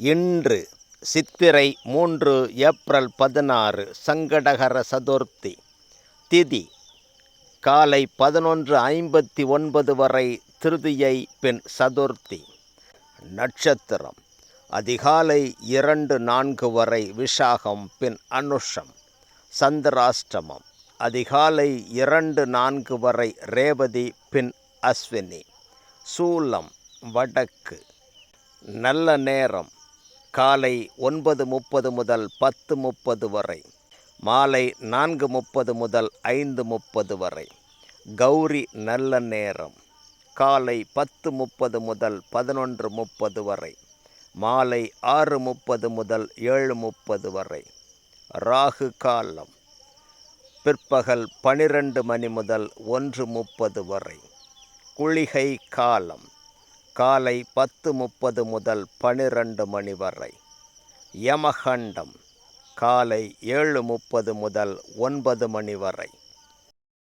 இன்று சித்திரை 3 ஏப்ரல் 16 சங்கடகர சதுர்த்தி. திதி காலை 11:59 வரை திருதியை பின் சதுர்த்தி. நட்சத்திரம் அதிகாலை 2:04 வரை விஷாகம் பின் அனுஷம். சந்திராஷ்டமம் அதிகாலை 2:04 வரை ரேவதி பின் அஸ்வினி. சூலம் வடக்கு. நல்ல நேரம் காலை 9:30 முதல் 10:30 வரை, மாலை 4:30 முதல் 5:30 வரை. கௌரி நல்ல நேரம் காலை 10:30 முதல் 11:30 வரை, மாலை 6:30 முதல் 7:30 வரை. ராகு காலம் பிற்பகல் 12 மணி முதல் 1:30 வரை. குளிகை காலம் காலை 10:30 முதல் 12 மணி வரை. யமகண்டம் காலை 7:30 முதல் 9 மணி வரை.